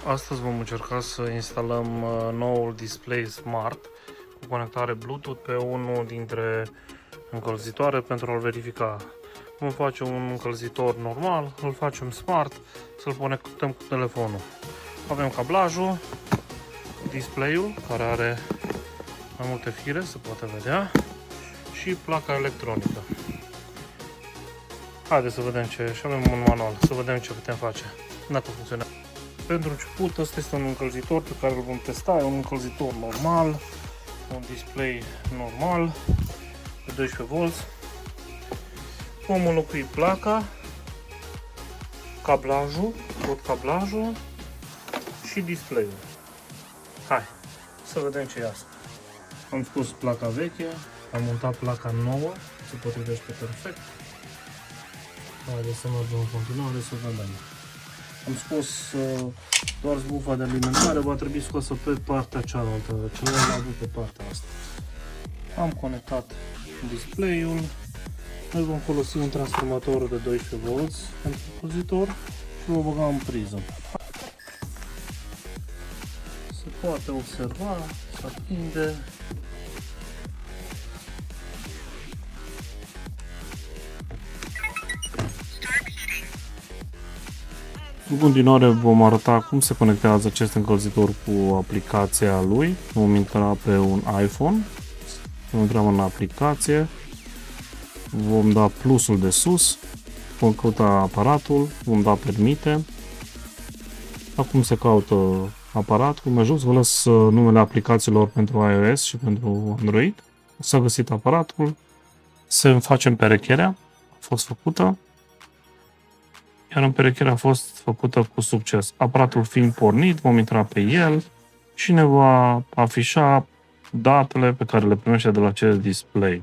Astăzi vom încerca să instalăm noul display smart cu conectare Bluetooth pe unul dintre încălzitoare pentru a-l verifica. Vom face un încălzitor normal, îl facem smart, să-l conectăm cu telefonul. Avem cablajul, display-ul care are mai multe fire, se poate vedea, și placa electronică. Haideți să vedem ce, și avem un manual, să vedem ce putem face dacă funcționează. Pentru început, ăsta este un încălzitor pe care îl vom testa, e un încălzitor normal, un display normal de 12V. Vom înlocui placa, cablajul, tot cablajul și display-ul. Hai, să vedem ce iasă. Am scos placa veche, am montat placa nouă, se potrivește perfect. Haideți să mergem în continuare să vedem. Am scos doar zbufa de alimentare, va trebui scosă pe partea cealaltă, celălalt pe partea asta. Am conectat display-ul. Noi vom folosi un transformator de 12V pentru încălzitor și o băga în priză. Se poate observa, se aprinde. În continuare vom arăta cum se conectează acest încălzitor cu aplicația lui. Vom intra pe un iPhone, vom intra în aplicație, vom da plusul de sus, vom căuta aparatul, vom da permite. Acum se caută aparatul, mai jos vă las numele aplicațiilor pentru iOS și pentru Android. S-a găsit aparatul, să facem perecherea, a fost făcută. Iar împerecherea a fost făcută cu succes. Aparatul fiind pornit, vom intra pe el și ne va afișa datele pe care le primește de la acest display.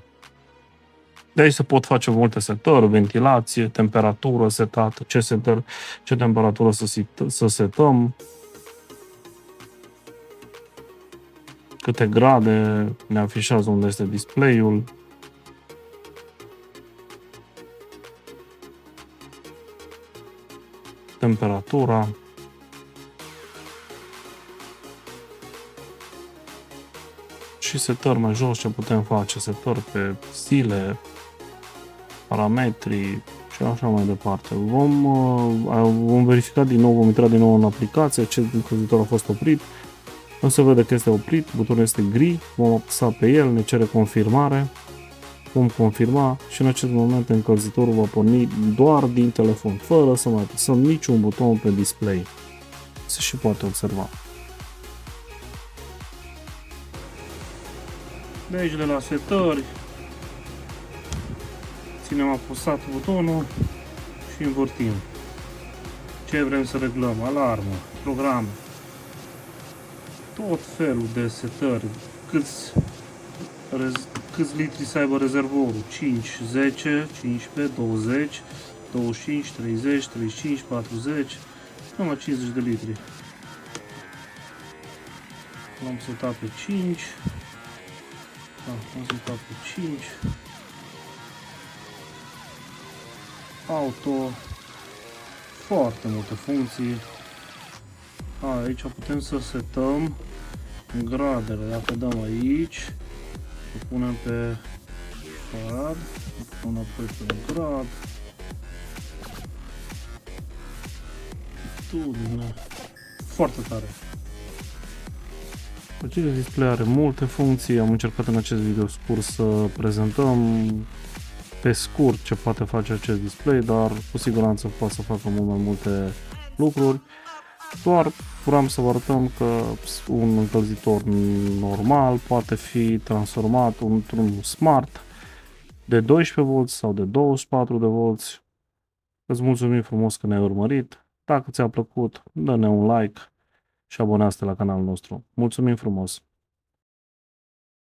De aici se pot face multe setări, ventilație, temperatură setată, ce temperatură să setăm, câte grade ne afișează unde este display-ul. Temperatura. Și setări mai jos ce putem face, setări pe zile, parametri și așa mai departe. Vom verifica din nou, vom intra din nou în aplicație, acest încălzitor a fost oprit. Nu se vede că este oprit, butonul este gri, vom apăsa pe el, ne cere confirmare. Vom confirma și în acest moment încălzitorul va porni doar din telefon, fără să mai apăsăm niciun buton pe display. Se și poate observa. De aici de la setări, ținem apăsat butonul și învârtim. Ce vrem să reglăm? Alarmă, programe, tot felul de setări, câți litri să aibă rezervorul, 5, 10, 15, 20, 25, 30, 35, 40, până la 50 de litri. L-am setat pe 5, am setat pe 5, auto, foarte multe funcții. Aici putem să setăm gradele, dacă dăm aici, o punem pe grad, punem apoi pe grad, atitudine, foarte tare. Acest display are multe funcții, am încercat în acest video scurt să prezentăm pe scurt ce poate face acest display, dar cu siguranță poate să facă mult mai multe lucruri. Doar vreau să vă arătăm că un încălzitor normal poate fi transformat într-un smart de 12V sau de 24V. Îți mulțumim frumos că ne-ai urmărit. Dacă ți-a plăcut, dă-ne un like și abonează-te la canalul nostru. Mulțumim frumos!